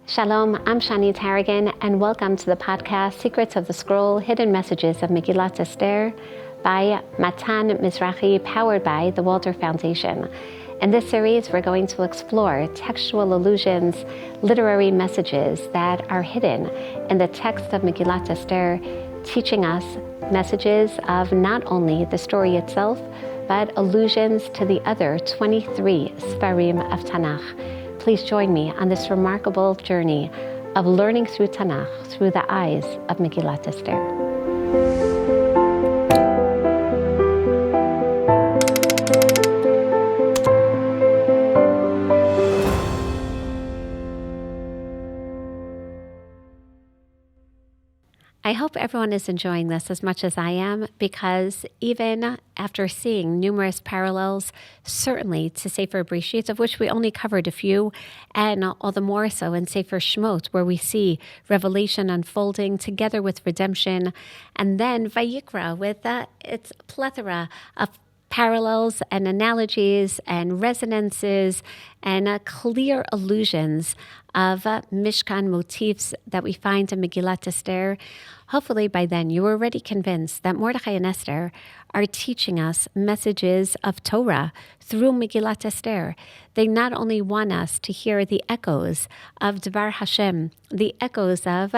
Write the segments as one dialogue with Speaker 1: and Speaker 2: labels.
Speaker 1: Shalom, I'm Shani Tarragon, and welcome to the podcast Secrets of the Scroll, Hidden Messages of Megillat Esther by Matan Mizrahi, powered by the Walter Foundation. In this series, we're going to explore textual allusions, literary messages that are hidden in the text of Megillat Esther, teaching us messages of not only the story itself, but allusions to the other 23 Sefarim of Tanakh. Please join me on this remarkable journey of learning through Tanakh through the eyes of Megillat Esther. I hope everyone is enjoying this as much as I am, because even after seeing numerous parallels, certainly to Sefer Bereshit, of which we only covered a few, and all the more so in Sefer Shmot, where we see revelation unfolding together with redemption, and then Vayikra with its plethora of parallels and analogies and resonances and clear allusions of Mishkan motifs that we find in Megillat Esther. Hopefully by then you are already convinced that Mordechai and Esther are teaching us messages of Torah through Megillat Esther. They not only want us to hear the echoes of Devar Hashem, the echoes of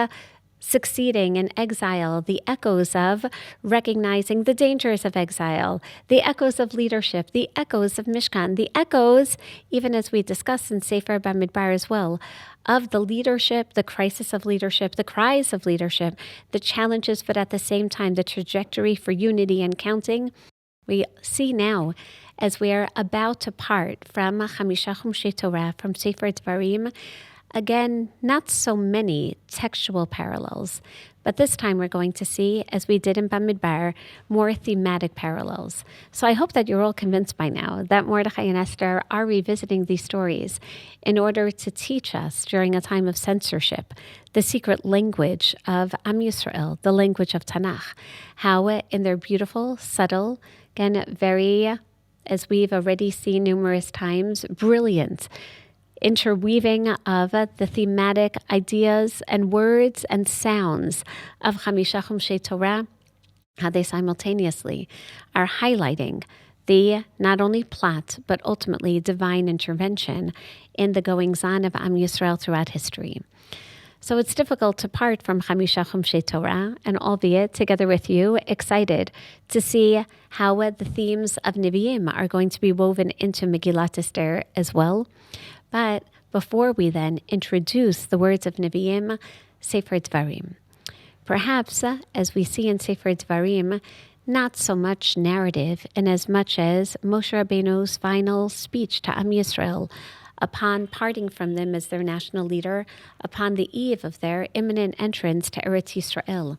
Speaker 1: succeeding in exile, the echoes of recognizing the dangers of exile, the echoes of leadership, the echoes of Mishkan, the echoes, even as we discussed in Sefer Bamidbar as well, of the leadership, the crisis of leadership, the cries of leadership, the challenges, but at the same time, the trajectory for unity and counting. We see now, as we are about to part from Chamisha Chumshei Torah, from Sefer Devarim, again, not so many textual parallels, but this time we're going to see, as we did in Bamidbar, more thematic parallels. So I hope that you're all convinced by now that Mordechai and Esther are revisiting these stories in order to teach us, during a time of censorship, the secret language of Am Yisrael, the language of Tanakh, how in their beautiful, subtle, again, very, as we've already seen numerous times, brilliant interweaving of the thematic ideas and words and sounds of Chamisha Chumshei Torah, how they simultaneously are highlighting the not only plot, but ultimately divine intervention in the goings-on of Am Yisrael throughout history. So it's difficult to part from Chamisha Chumshei Torah, and albeit together with you, excited to see how the themes of Nevi'im are going to be woven into Megillat Esther as well. But before we then introduce the words of Nevi'im, Sefer Devarim. Perhaps, as we see in Sefer Devarim, not so much narrative in as much as Moshe Rabbeinu's final speech to Am Yisrael upon parting from them as their national leader, upon the eve of their imminent entrance to Eretz Yisrael.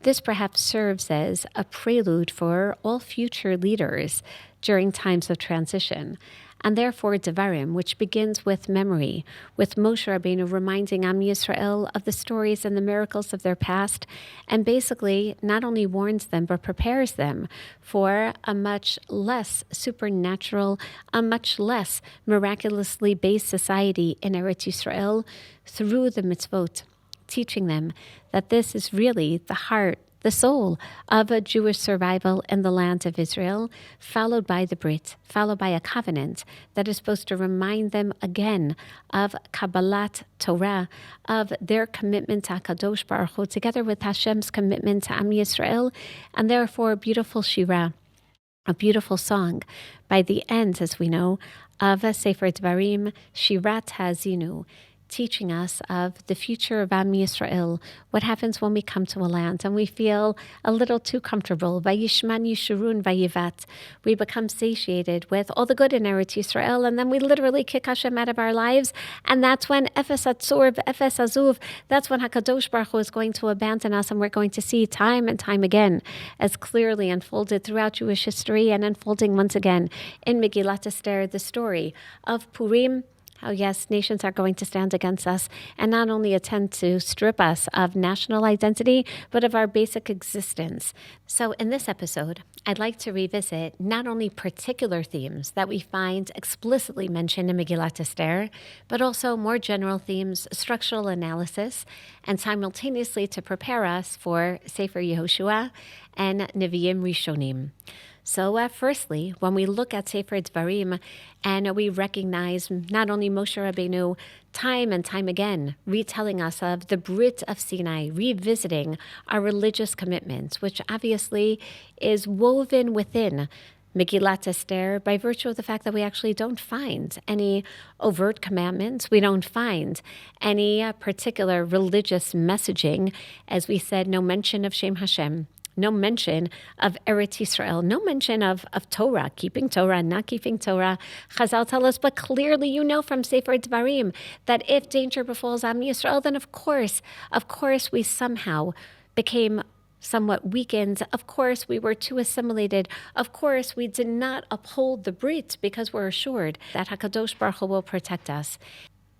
Speaker 1: This perhaps serves as a prelude for all future leaders during times of transition. And therefore Devarim, which begins with memory, with Moshe Rabbeinu reminding Am Yisrael of the stories and the miracles of their past, and basically not only warns them, but prepares them for a much less supernatural, a much less miraculously based society in Eretz Yisrael through the mitzvot, teaching them that this is really the heart, the soul of a Jewish survival in the land of Israel, followed by the Brit, followed by a covenant that is supposed to remind them again of Kabbalat Torah, of their commitment to HaKadosh Baruch Hu, together with Hashem's commitment to Am Yisrael, and therefore a beautiful shirah, a beautiful song. By the end, as we know, of Sefer Devarim, Shirat Hazinu, teaching us of the future of Am Yisrael, what happens when we come to a land and we feel a little too comfortable. Vayishman Yishurun Vayivat. We become satiated with all the good in Eretz Yisrael, and then we literally kick Hashem out of our lives, and that's when Efes Atzur, Efes Azuv, that's when HaKadosh Baruch Hu is going to abandon us, and we're going to see time and time again, as clearly unfolded throughout Jewish history and unfolding once again in Megillat Esther, the story of Purim, How, yes, nations are going to stand against us and not only attempt to strip us of national identity, but of our basic existence. So in this episode, I'd like to revisit not only particular themes that we find explicitly mentioned in Megillat Esther, but also more general themes, structural analysis, and simultaneously to prepare us for Sefer Yehoshua and Nevi'im Rishonim. So firstly, when we look at Sefer Devarim and we recognize not only Moshe Rabbeinu time and time again retelling us of the Brit of Sinai, revisiting our religious commitments, which obviously is woven within Megillat Esther by virtue of the fact that we actually don't find any overt commandments. We don't find any particular religious messaging. As we said, no mention of Shem Hashem. No mention of Eretz Yisrael, no mention of Torah, keeping Torah, not keeping Torah. Chazal tell us, but clearly you know from Sefer Devarim that if danger befalls Am Yisrael, then of course we somehow became somewhat weakened. Of course, we were too assimilated. Of course, we did not uphold the Brit because we're assured that HaKadosh Baruch Hu will protect us.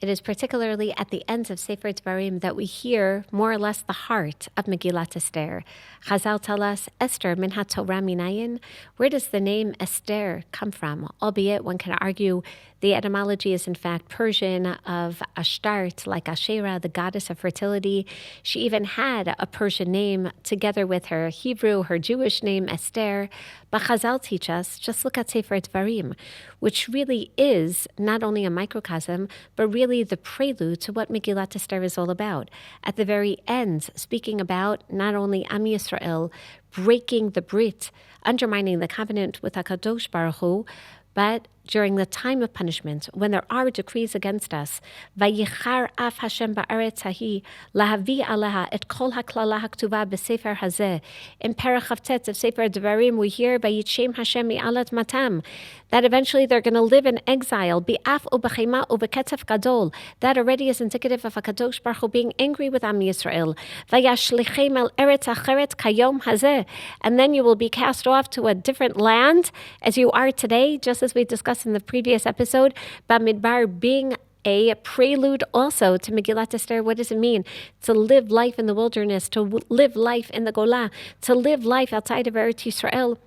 Speaker 1: It is particularly at the end of Sefer Devarim that we hear more or less the heart of Megillat Esther. Chazal tell us, Esther min haTorah minayin. Where does the name Esther come from? Albeit one can argue the etymology is in fact Persian of Ashtart, like Asherah, the goddess of fertility. She even had a Persian name together with her Hebrew, her Jewish name Esther. But Chazal teach us, just look at Sefer Devarim, which really is not only a microcosm, but really the prelude to what Megillat Esther is all about. At the very end, speaking about not only Am Yisrael breaking the Brit, undermining the covenant with HaKadosh Baruch Hu, but during the time of punishment, when there are decrees against us, Vayichar af Hashem ba'aretz hahi lahavi alaha et kol haklala haktuva b'sefer hazeh. In Perach Chavtet of Sefer Devarim, we hear Vayitchem Hashem mi'alat matam, that eventually they're going to live in exile. Bi'af u'b'chema u'b'ketzef gadol. That already is indicative of HaKadosh Baruch Hu being angry with Am Yisrael. Vayashlichem el eretz acheret kayom hazeh. And then you will be cast off to a different land as you are today, just as we discussed in the previous episode, Bamidbar being a prelude also to Megillat Esther. What does it mean to live life in the wilderness, to live life in the Golah, to live life outside of Eretz Yisrael?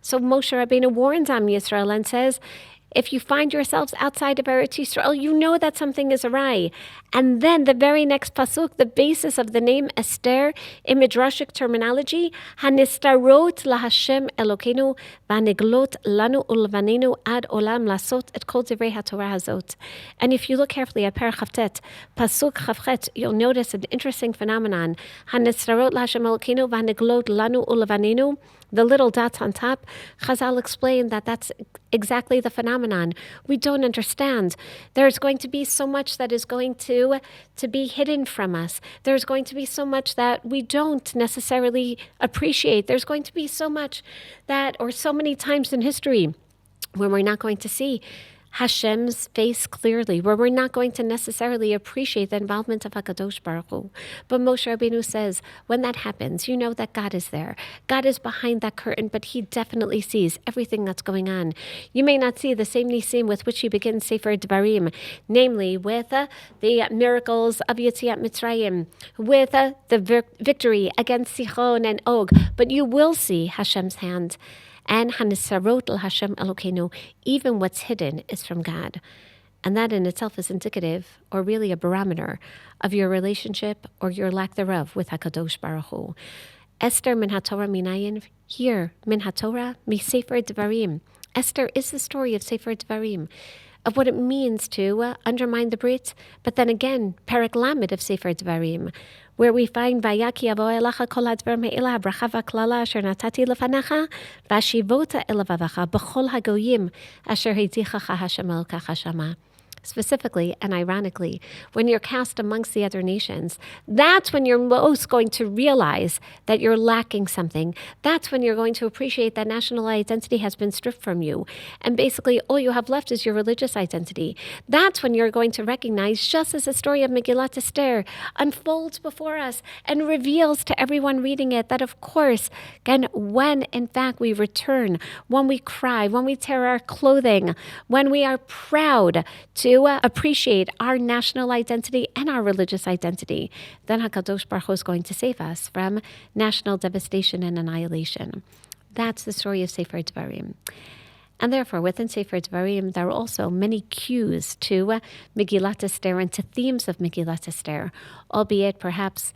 Speaker 1: So Moshe Rabbeinu warns Am Yisrael and says, if you find yourselves outside of Eretz Yisrael, you know that something is awry. And then the very next pasuk, the basis of the name Esther in Midrashic terminology, Hanistarot laHashem Elokeinu v'aniglot lanu ulvanenu ad olam lasot et kol divrei haTorah hazot. And if you look carefully at Perach Chavtet, pasuk Chavchet, you'll notice an interesting phenomenon. Hanistarot laHashem Elokeinu v'aniglot lanu ulvanenu. The little dots on top, Chazal explained that that's exactly the phenomenon. We don't understand. There's going to be so much that is going to be hidden from us. There's going to be so much that we don't necessarily appreciate. There's going to be so much that, or so many times in history, when we're not going to see Hashem's face clearly, where we're not going to necessarily appreciate the involvement of HaKadosh Baruch Hu. But Moshe Rabbeinu says, when that happens, you know that God is there. God is behind that curtain, but He definitely sees everything that's going on. You may not see the same nisim with which He begins Sefer Devarim, namely with the miracles of Yetziat Mitzrayim, with the victory against Sichon and Og, but you will see Hashem's hand. And Hanisarot el Hashem Elokeinu, even what's hidden is from God. And that in itself is indicative, or really a barometer, of your relationship or your lack thereof with HaKadosh Baruch Hu. Esther min haTorah minayin, here, min haTorah mi Sefer Devarim. Esther is the story of Sefer Devarim, of what it means to undermine the Brit, but then again, Perek Lamed of Sefer Devarim, where we find Vayaki avo elacha kol hadvar me'ila bracha v'klala asher natati lefanacha v'ashivota elavavacha b'chol hagoyim asher hidichacha Hashem Elokecha shama. Specifically and ironically, when you're cast amongst the other nations, that's when you're most going to realize that you're lacking something. That's when you're going to appreciate that national identity has been stripped from you. And basically, all you have left is your religious identity. That's when you're going to recognize, just as the story of Megillat Esther unfolds before us and reveals to everyone reading it, that of course, again, when in fact we return, when we cry, when we tear our clothing, when we are proud to to appreciate our national identity and our religious identity, then HaKadosh Baruch Hu is going to save us from national devastation and annihilation. That's the story of Sefer Devarim. And therefore, within Sefer Devarim, there are also many cues to Megillat Esther and to themes of Megillat Esther, albeit perhaps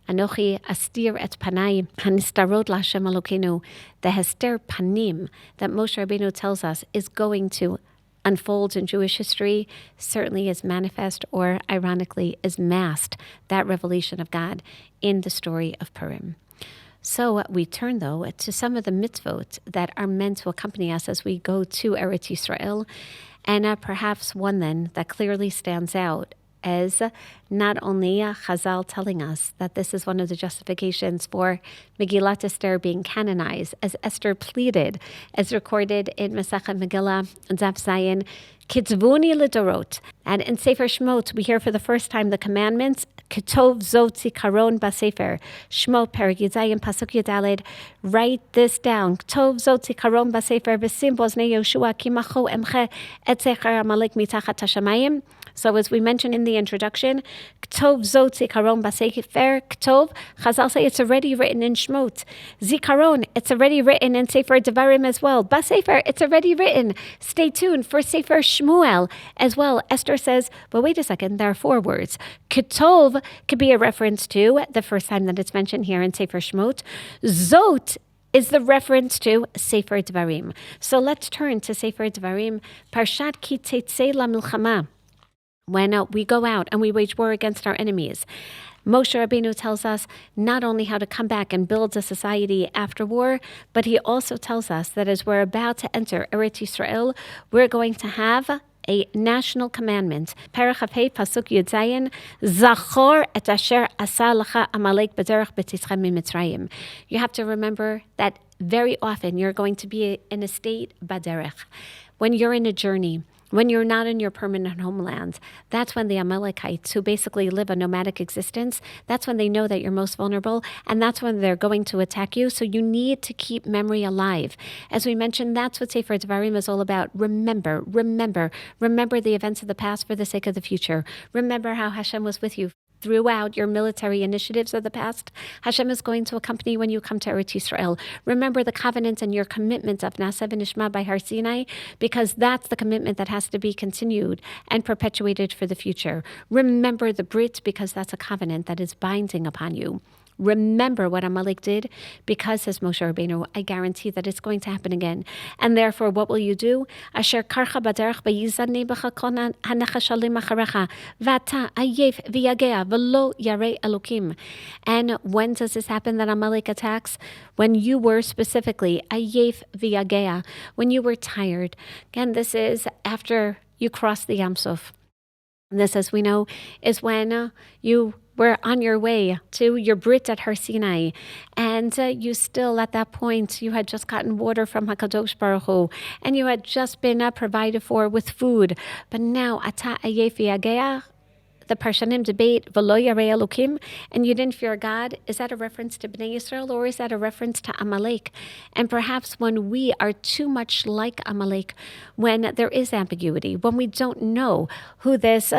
Speaker 1: Anochi astir et panai hanistarod laHashem Elokeinu, the Hester Panim that Moshe Rabbeinu tells us is going to unfold in Jewish history, certainly is manifest or ironically is masked, that revelation of God in the story of Purim. So we turn, though, to some of the mitzvot that are meant to accompany us as we go to Eretz Yisrael, and perhaps one then that clearly stands out as not only Chazal telling us that this is one of the justifications for Megillat Esther being canonized, as Esther pleaded, as recorded in Masechet Megillah, Daf Zayin, Kitzvuni Lidorot. And in Sefer Shmot, we hear for the first time the commandments, Ketov Zot Zikaron Basefer, Shmot Perek Yizayim Pasuk Yudalid. Write this down. Ketov Zot Zikaron Basefer, V'sim Boznei Yoshua Kimacho Emche Et Zecher Amalek Mitachat Hashamayim. So as we mentioned in the introduction, Ketov Zot Zikaron Basefer, Ketov, Chazal say it's already written in Shmot. Zikaron, it's already written in Sefer Devarim as well. Basefer, it's already written. Stay tuned for Sefer Shmuel as well. Esther says, well, wait a second, there are 4 words. Ketov could be a reference to the first time that it's mentioned here in Sefer Shmot. Zot is the reference to Sefer Devarim. So let's turn to Sefer Devarim, Parshat Ki Tetzei LaMilchama. When we go out and we wage war against our enemies, Moshe Rabbeinu tells us not only how to come back and build a society after war, but he also tells us that as we're about to enter Eretz Yisrael, we're going to have a national commandment. Perek Hafei Pasuk Yud Zayin, Zachor et asher asa lacha Amalek b'derech b'titzcha miMitzrayim. You have to remember that very often you're going to be in a state baderech. When you're in a journey, when you're not in your permanent homeland, that's when the Amalekites, who basically live a nomadic existence, that's when they know that you're most vulnerable, and that's when they're going to attack you. So you need to keep memory alive. As we mentioned, that's what Sefer Devarim is all about. Remember the events of the past for the sake of the future. Remember how Hashem was with you throughout your military initiatives of the past. Hashem is going to accompany you when you come to Eretz Yisrael. Remember the covenant and your commitment of Na'aseh v'Nishma by Har Sinai, because that's the commitment that has to be continued and perpetuated for the future. Remember the Brit, because that's a covenant that is binding upon you. Remember what Amalek did, because, says Moshe Rabbeinu, I guarantee that it's going to happen again. And therefore, what will you do? Asher karcha baderech v'yizadnei b'cha kol hanachashalim acharecha v'ata ayef v'yagea v'lo yarei Elokim. And when does this happen that Amalek attacks? When you were specifically ayef v'yagea, when you were tired. Again, this is after you cross the Yam Suf. This, as we know, is when you were on your way to your Brit at Har Sinai, and you still, at that point, you had just gotten water from HaKadosh Baruch Hu, and you had just been provided for with food. But now, ata ayef v'yagea, the Parshanim debate, v'lo yarei Elokim, and you didn't fear God. Is that a reference to Bnei Yisrael, or is that a reference to Amalek? And perhaps when we are too much like Amalek, when there is ambiguity, when we don't know who this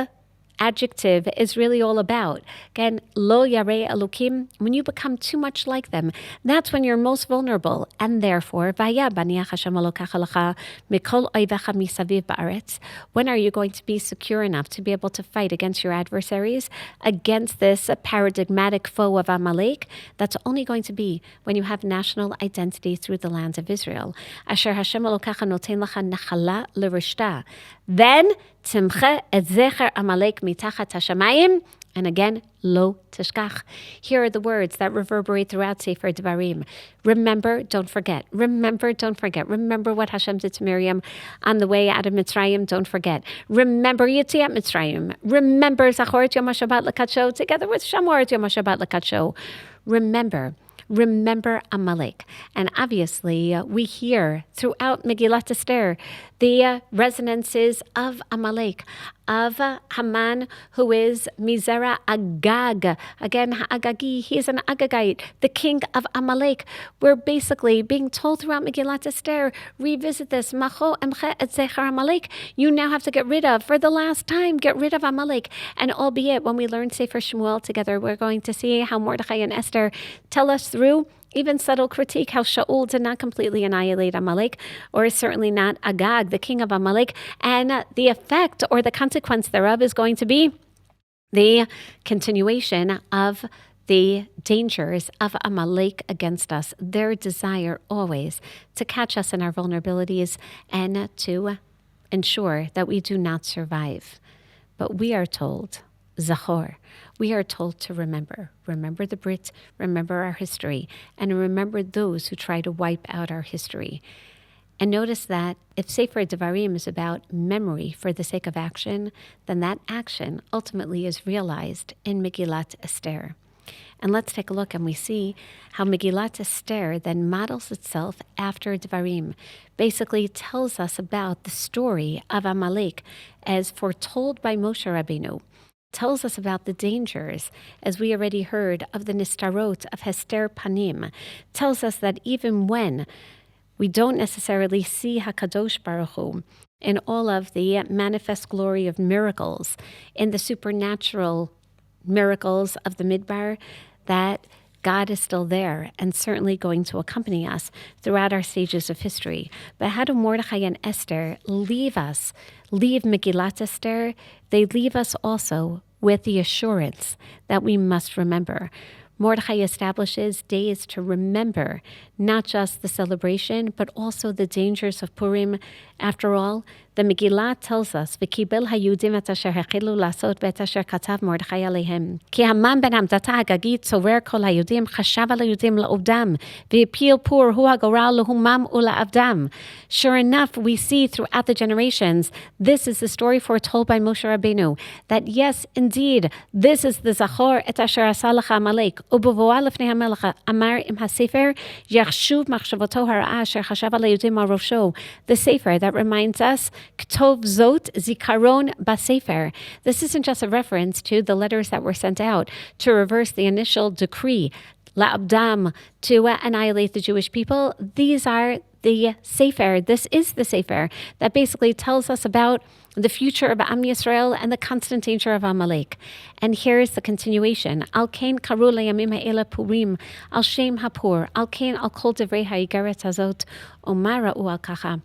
Speaker 1: adjective is really all about. Again, lo yarei Elokim, when you become too much like them, that's when you're most vulnerable. And therefore, vaya baniach Hashem Elokecha lecha mikol oivecha misaviv ba'aretz. When are you going to be secure enough to be able to fight against your adversaries, against this paradigmatic foe of Amalek? That's only going to be when you have national identity through the land of Israel. Asher Hashem Elokecha noten lecha nachala l'rishta. Then Timche et zecher Amalek mitachat hashamayim, and again, lo tishkach. Here are the words that reverberate throughout Sefer Devarim. Remember, don't forget. Remember, don't forget. Remember what Hashem did to Miriam on the way out of Mitzrayim. Don't forget. Remember Yetziat Mitzrayim. Remember Zachoret Yom HaShabbat L'Kadsho together with Shamoret Yom HaShabbat L'Kadsho. Remember Amalek. And obviously, we hear throughout Megillat Esther the resonances of Amalek, of Haman, who is Mizera Agag. Again, Agagi, he is an Agagite, the king of Amalek. We're basically being told throughout Megillat Esther, revisit this. Macho emche et zecher Amalek. You now have to get rid of, for the last time, get rid of Amalek. And albeit, when we learn Sefer Shmuel together, we're going to see how Mordechai and Esther tell us through even subtle critique how Shaul did not completely annihilate Amalek, or certainly not Agag, the king of Amalek, and the effect or the consequence thereof is going to be the continuation of the dangers of Amalek against us, their desire always to catch us in our vulnerabilities and to ensure that we do not survive. But we are told, Zachor, we are told to remember the Brit, remember our history, and remember those who try to wipe out our history. And notice that if Sefer Devarim is about memory for the sake of action, then that action ultimately is realized in Megillat Esther. And let's take a look, and we see how Megillat Esther then models itself after Devarim, basically tells us about the story of Amalek as foretold by Moshe Rabbeinu, tells us about the dangers, as we already heard, of the Nistarot, of Hester Panim, tells us that even when we don't necessarily see HaKadosh Baruch Hu in all of the manifest glory of miracles, in the supernatural miracles of the Midbar, that God is still there and certainly going to accompany us throughout our stages of history. But how do Mordechai and Esther leave Megillat Esther? They leave us also with the assurance that we must remember. Mordechai establishes days to remember not just the celebration, but also the dangers of Purim. After all, the Megillah tells us, "V'kibel hayudim et asher hechilu lasot v'et asher katav Mordechai aleihem. Ki Haman ben Hamdata Agagit tzorer kol hayudim chashav al hayudim la'ovdam v'yipil pur hu hagoral lehumam ula'avdam." Sure enough, we see throughout the generations, this is the story foretold by Moshe Rabbeinu, that yes, indeed, this is the Zachor et asher asa lecha Amalek u'bevoah lefnei hamelech amar im hasefer yachshuv machshavoto hara'ah asher chashav al hayudim al rosho. The Sefer that reminds us, Ktov Zot Zikaron Basefer. This isn't just a reference to the letters that were sent out to reverse the initial decree, La'abdam, to annihilate the Jewish people. These are the Sefer. This is the Sefer that basically tells us about the future of Am Yisrael and the constant danger of Amalek. And here's the continuation. Al kain karu layamim ha'ela purim, al shem hapur, al kain al kol devrei ha'igeret hazot, umara u al kacha.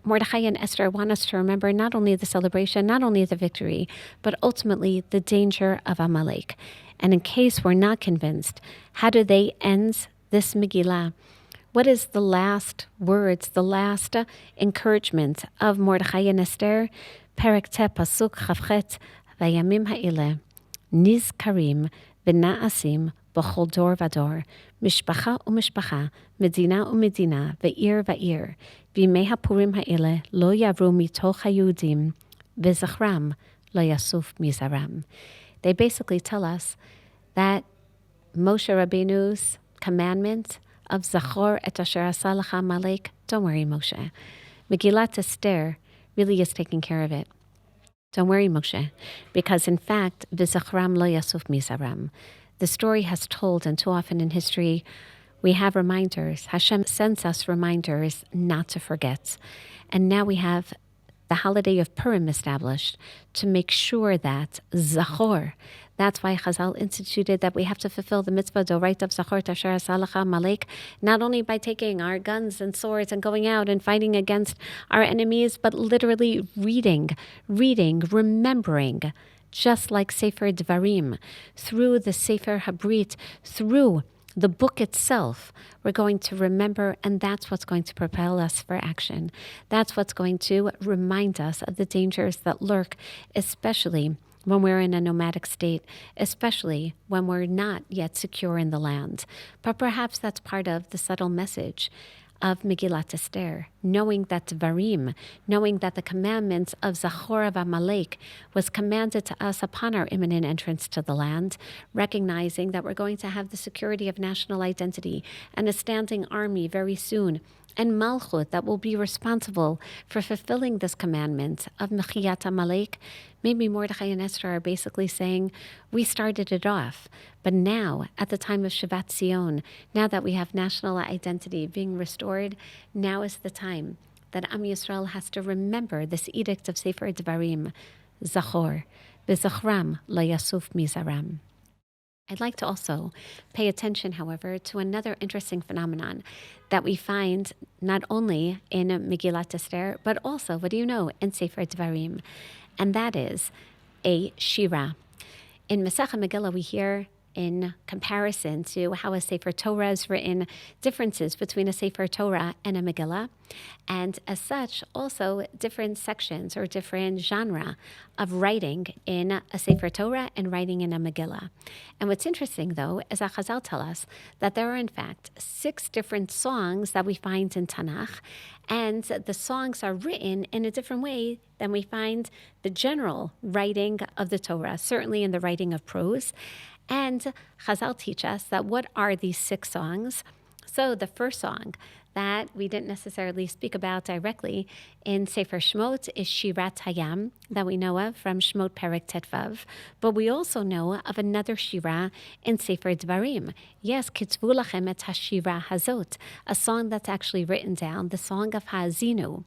Speaker 1: Mordechai and Esther want us to remember not only the celebration, not only the victory, but ultimately the danger of Amalek. And in case we're not convinced, how do they end this Megillah? What is the last words, the last encouragement of Mordechai and Esther? Perek te pasuk chavchet vayamim ha'ile nizkarim v'na'asim b'chol dor v'dor mishpacha u'mishpacha medina u'medina ve'ir ve'ir v'imei ha'purim ha'ile lo yavru mitoch ha'yudim v'zachram lo yasuf mizaram. They basically tell us that Moshe Rabbeinu's commandment of Zachor et asher asa lecha Amalek, don't worry, Moshe. Megillat Esther really is taking care of it. Don't worry, Moshe, because in fact, v'zachram lo yasuf mizaram. The story has told, and too often in history, we have reminders. Hashem sends us reminders not to forget. And now we have the holiday of Purim established to make sure that Zachor, that's why Chazal instituted that we have to fulfill the mitzvah doraita of Zachor tasher asa lecha Amalek, not only by taking our guns and swords and going out and fighting against our enemies, but literally reading, remembering, just like Sefer Devarim, through the Sefer Habrit, through the book itself, we're going to remember, and that's what's going to propel us for action. That's what's going to remind us of the dangers that lurk, especially when we're in a nomadic state, especially when we're not yet secure in the land. But perhaps that's part of the subtle message of Megillat Esther, knowing that Devarim, knowing that the commandments of Zachor of Amalek was commanded to us upon our imminent entrance to the land, recognizing that we're going to have the security of national identity and a standing army very soon, and Malchut that will be responsible for fulfilling this commandment of Mechiyat Amalek. Maybe Mordechai and Esther are basically saying, we started it off, but now, at the time of Shivat Zion, now that we have national identity being restored, now is the time that Am Yisrael has to remember this edict of Sefer Devarim, Zachor, B'Zachram lo yasuf mizaram. I'd like to also pay attention, however, to another interesting phenomenon that we find not only in Megillat Esther, but also, what do you know, in Sefer Devarim, and that is a shira. In Masechet Megillah, we hear, in comparison to how a Sefer Torah is written, differences between a Sefer Torah and a Megillah, and as such, also different sections or different genre of writing in a Sefer Torah and writing in a Megillah. And what's interesting, though, is that Chazal tell us that there are, in fact, 6 different songs that we find in Tanakh, and the songs are written in a different way than we find the general writing of the Torah, certainly in the writing of prose. And Chazal teach us that what are these 6 songs? So the first song that we didn't necessarily speak about directly in Sefer Shmot is Shirat Hayam, that we know of from Shmot Perek Tetvav. But we also know of another Shira in Sefer Devarim. Yes, Kitzvu Lachem et HaShira Hazot, a song that's actually written down, the song of Ha'azinu.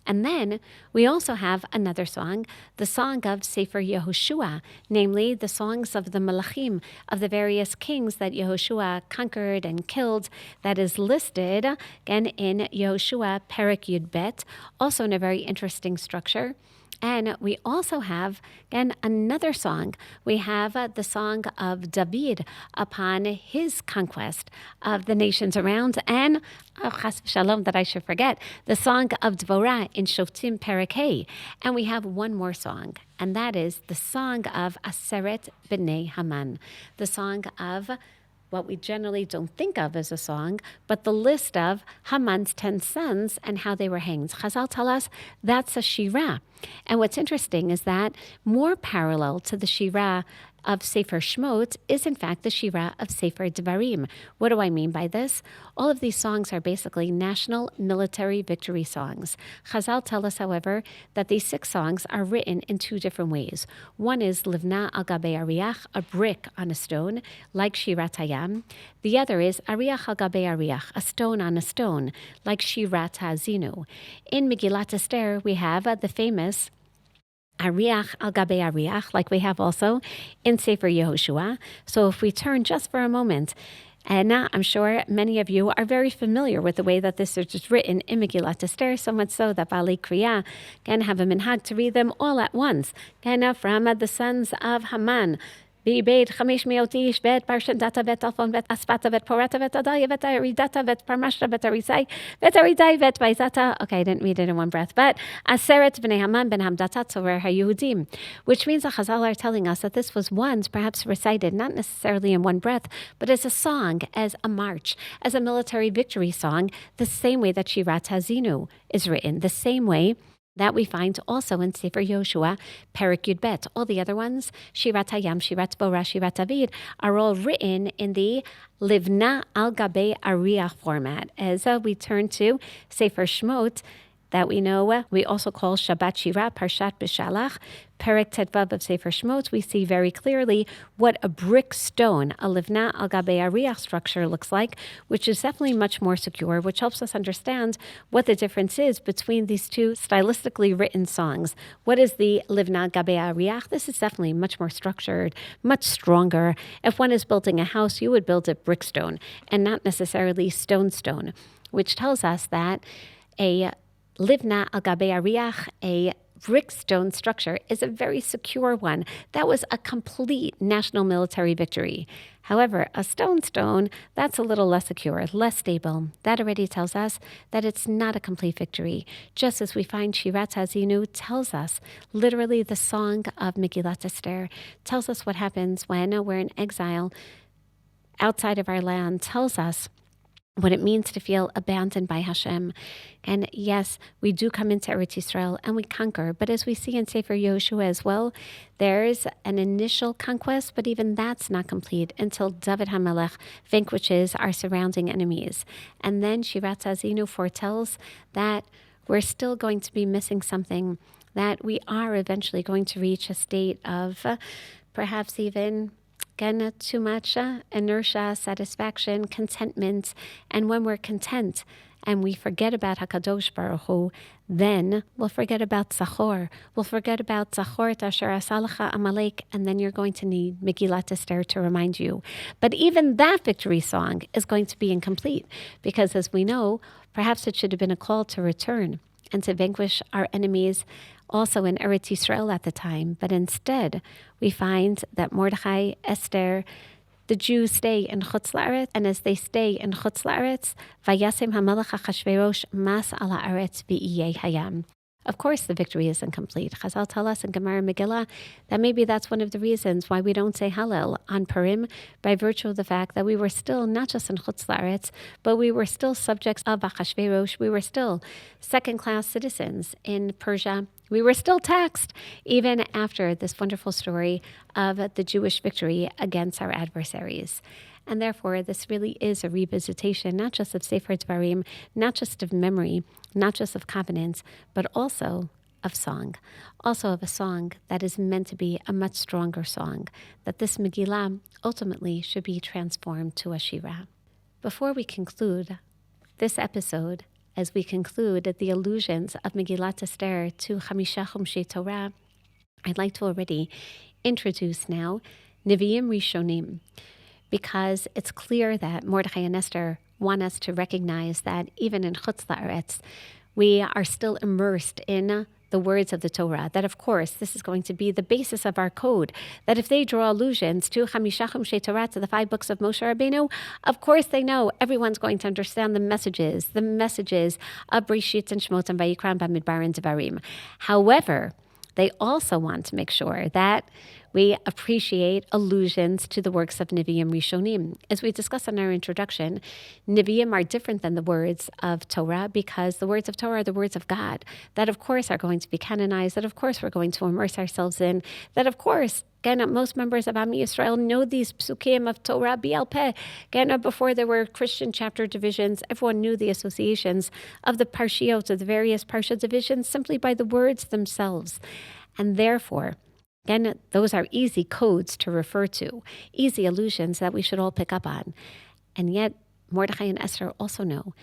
Speaker 1: And then we also have another song, the song of Sefer Yehoshua, namely the songs of the Malachim, of the various kings that Yehoshua conquered and killed, that is listed again in Yehoshua Perek Yud Bet, also in a very interesting structure. And we also have, again, another song. We have the song of David upon his conquest of the nations around. And, chas v'shalom, that I should forget, the song of Dvorah in Shoftim Perek Hey. And we have one more song, and that is the song of Aseret B'nei Haman, the song of what we generally don't think of as a song, but the list of Haman's 10 sons and how they were hanged. Chazal tell us that's a shira. And what's interesting is that more parallel to the shira of Sefer Shmot is in fact the shira of Sefer Devarim. What do I mean by this? All of these songs are basically national military victory songs. Chazal tell us, however, that these 6 songs are written in 2 different ways. One is Livna al Gabe Ariach, a brick on a stone, like Shirat Hayam. The other is Ariach al Gabe Ariach, a stone on a stone, like Shirat Ha'azinu. In Megillat Esther, we have the famous Ariach al Gabe Ariach, like we have also in Sefer Yehoshua. So if we turn just for a moment, and I'm sure many of you are very familiar with the way that this is just written in Megillat Esther, so much so that Baalei Kriya can have a minhag to read them all at once. From the sons of Haman, Beit Chamesh Meot Ish, Bet Parshat Data, Bet Alphon, Bet Asfata, Bet Porata, Bet Adalia, Bet Aridata, Bet Parmashta, Bet Arizai, Bet Aridai, Bet Baizata. Okay, I didn't read it in one breath. But Aseret B'nei Haman Ben Hamdata Tzorer HaYehudim, which means the Chazal are telling us that this was once perhaps recited, not necessarily in one breath, but as a song, as a march, as a military victory song, the same way that Shirat Hazinu is written, the same way that we find also in Sefer Yehoshua, Perek Yud Bet. All the other ones, Shirat Hayam, Shirat Borah, Shirat David, are all written in the Livna al Gabe Ariach format. As we turn to Sefer Shmot, that we know we also call Shabbat Shira, Parshat B'Shalach, Perek Tetvav of Sefer Shmot, we see very clearly what a brick stone, a Livna al Gabe Ariach structure looks like, which is definitely much more secure, which helps us understand what the difference is between these 2 stylistically written songs. What is the Livna al Gabe Ariach? This is definitely much more structured, much stronger. If one is building a house, you would build it brickstone and not necessarily stone, which tells us that a Livna al Gabe Ariach, a brickstone structure, is a very secure one. That was a complete national military victory. However, a stone, that's a little less secure, less stable. That already tells us that it's not a complete victory. Just as we find Shirat Hazinu tells us, literally the song of Megillat Esther, tells us what happens when we're in exile outside of our land, tells us what it means to feel abandoned by Hashem. And yes, we do come into Eretz Yisrael and we conquer. But as we see in Sefer Yoshua as well, there's an initial conquest, but even that's not complete until David HaMelech vanquishes our surrounding enemies. And then Shirat Azinu foretells that we're still going to be missing something, that we are eventually going to reach a state of perhaps even too much inertia, satisfaction, contentment. And when we're content and we forget about HaKadosh Baruch Hu, then we'll forget about Zachor. We'll forget about Zachor Asher Asalacha Amalek, and then you're going to need Megillat Esther to remind you. But even that victory song is going to be incomplete because, as we know, perhaps it should have been a call to return and to vanquish our enemies also in Eretz Yisrael at the time. But instead, we find that Mordechai, Esther, the Jews stay in Chutz La'aretz, and as they stay in Chutz La'aretz, Vayasim HaMelech Achashverosh mas ala aretz v'iyeh hayam. Of course, the victory is incomplete. Chazal tell us in Gemara Megillah that maybe that's one of the reasons why we don't say Hallel on Purim, by virtue of the fact that we were still not just in Chutz La'aretz, but we were still subjects of Achashverosh. We were still second-class citizens in Persia. We were still taxed, even after this wonderful story of the Jewish victory against our adversaries. And therefore, this really is a revisitation, not just of Sefer Devarim, not just of memory, not just of covenants, but also of song. Also of a song that is meant to be a much stronger song, that this Megillah ultimately should be transformed to a Shira. Before we conclude this episode, as we conclude the allusions of Megillat Esther to Chamisha Chumshei Torah, I'd like to already introduce now Nevi'im Rishonim, because it's clear that Mordechai and Esther want us to recognize that even in Chutz La'aretz, we are still immersed in the words of the Torah, that of course this is going to be the basis of our code, that if they draw allusions to Chamisha Chumshei Torah, to the 5 books of Moshe Rabbeinu, of course they know everyone's going to understand the messages of Breshit and Shmot and Vayikra and Bamidbar and Devarim. However, they also want to make sure that we appreciate allusions to the works of Nevi'im Rishonim. As we discussed in our introduction, Nevi'im are different than the words of Torah because the words of Torah are the words of God that, of course, are going to be canonized, that, of course, we're going to immerse ourselves in, that, of course, again, most members of Am Yisrael know these psukim of Torah Bial Peh. Again, before there were Christian chapter divisions, everyone knew the associations of the parshiot, of the various parsha divisions, simply by the words themselves. And therefore, again, those are easy codes to refer to, easy allusions that we should all pick up on. And yet, Mordechai and Esther also know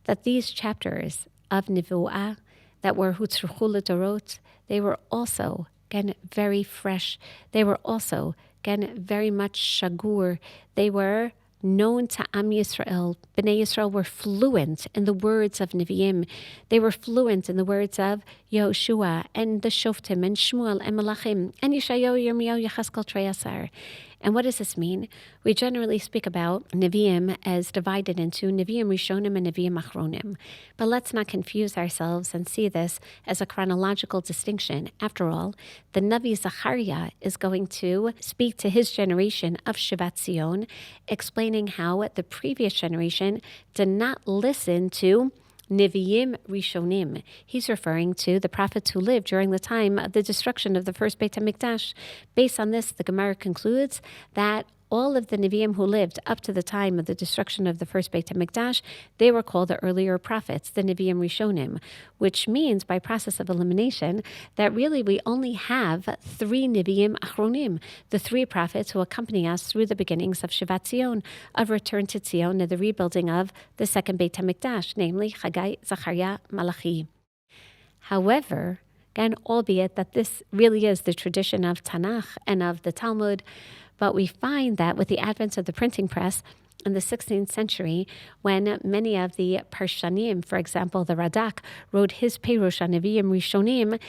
Speaker 1: that these chapters of Nevuah that were Hutzruchu L'Dorot, they were also, again, very fresh. They were also, again, very much shagur. They were known to Am Yisrael. Bnei Yisrael were fluent in the words of Nevi'im. They were fluent in the words of Yehoshua and the Shoftim and Shmuel and Melachim and Yeshayahu, Yirmiyahu, Yechezkel, Treyasar. And what does this mean? We generally speak about Nevi'im as divided into Nevi'im Rishonim and Nevi'im Achronim. But let's not confuse ourselves and see this as a chronological distinction. After all, the Navi Zachariah is going to speak to his generation of Shivat Zion, explaining how the previous generation did not listen to Nevi'im Rishonim. He's referring to the prophets who lived during the time of the destruction of the first Beit HaMikdash. Based on this, the Gemara concludes that all of the Nevi'im who lived up to the time of the destruction of the first Beit HaMikdash, they were called the earlier prophets, the Nevi'im Rishonim, which means by process of elimination that really we only have 3 Nevi'im Achronim, the 3 prophets who accompany us through the beginnings of Shivat Zion, of return to Zion and the rebuilding of the second Beit HaMikdash, namely Chagai, Zachariah, Malachi. However, again, albeit that this really is the tradition of Tanakh and of the Talmud, but we find that with the advent of the printing press in the 16th century, when many of the Parshanim, for example, the Radak, wrote his Perush on Nevi'im Rishonim,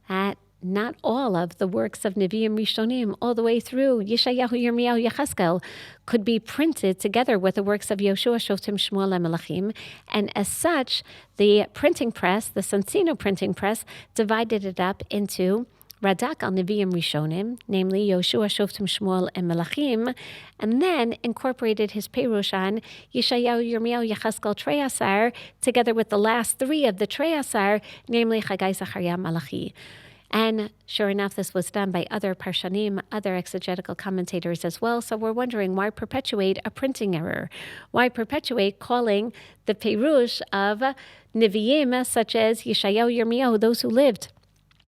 Speaker 1: that not all of the works of Nevi'im Rishonim, all the way through Yeshayahu, Yirmiyahu, Yechezkel, could be printed together with the works of Yoshua, Shoftim, Shmuel, and Melachim. And as such, the printing press, the Sonsino printing press, divided it up into Radak al Nevi'im Rishonim, namely Yoshua, Shoftim, Shmuel, and Melachim, and then incorporated his Perush on Yeshayahu, Yirmiyahu, Yechezkel, Treyasar, together with the last three of the Treyasar, namely Chagai, Zechariah, Malachi. And sure enough, this was done by other Parshanim, other exegetical commentators as well. So we're wondering, why perpetuate a printing error? Why perpetuate calling the Perush of Nevi'im, such as Yeshayahu, Yirmiyahu, those who lived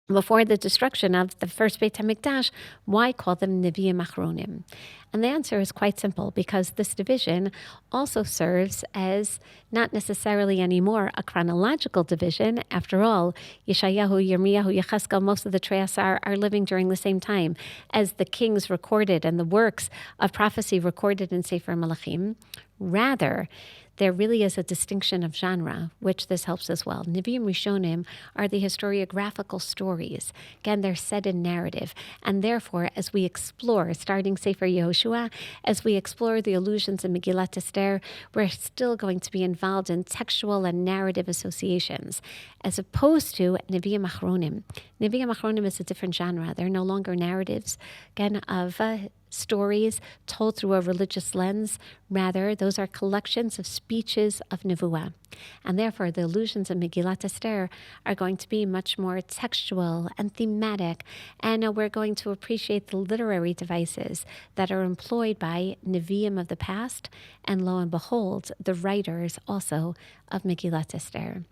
Speaker 1: before the destruction of the first Beit HaMikdash, why call them Nevi'im Achronim? And the answer is quite simple, because this division also serves as not necessarily anymore a chronological division. After all, Yeshayahu, Yirmiyahu, Yechezkel, most of the Treyasar are living during the same time as the kings recorded and the works of prophecy recorded in Sefer Melachim. Rather, there really is a distinction of genre, which this helps as well. Nevi'im Rishonim are the historiographical stories. Again, they're set in narrative. And therefore, as we explore, starting Sefer Yehoshua, as we explore the allusions in Megillat Esther, we're still going to be involved in textual and narrative associations, as opposed to Nevi'im Achronim. Nevi'im Achronim is a different genre. They're no longer narratives, again, of stories told through a religious lens. Rather, those are collections of speeches of Nevuah. And therefore, the allusions in Megillat Esther are going to be much more textual and thematic, and we're going to appreciate the literary devices that are employed by Nevi'im of the past, and lo and behold, the writers also of Megillat Esther.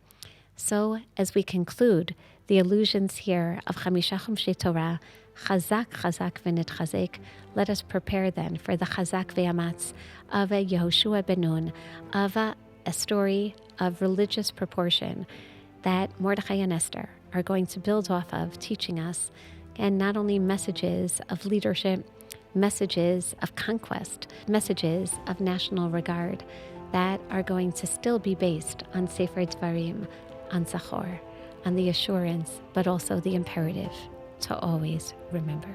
Speaker 1: So, as we conclude the allusions here of Chamisha Chumshei Torah, Chazak, Chazak, v'nitchazek, let us prepare then for the Chazak ve'amatz of a Yehoshua ben Nun, of a story of religious proportion that Mordechai and Esther are going to build off of, teaching us, and not only messages of leadership, messages of conquest, messages of national regard that are going to still be based on Sefer Devarim, on Zachor, on the assurance, but also the imperative to always remember.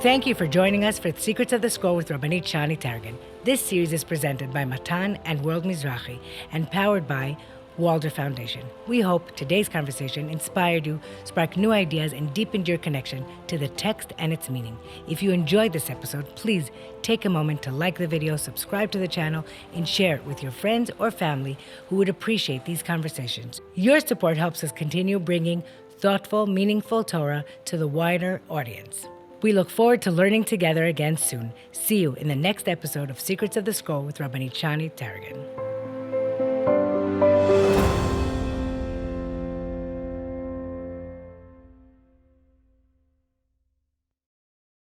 Speaker 2: Thank you for joining us for Secrets of the Scroll with Rabbanit Shani Targin. This series is presented by Matan and World Mizrahi and powered by Walder Foundation. We hope today's conversation inspired you, sparked new ideas, and deepened your connection to the text and its meaning. If you enjoyed this episode, please take a moment to like the video, subscribe to the channel, and share it with your friends or family who would appreciate these conversations. Your support helps us continue bringing thoughtful, meaningful Torah to the wider audience. We look forward to learning together again soon. See you in the next episode of Secrets of the Scroll with Rabbanit Shani Targin.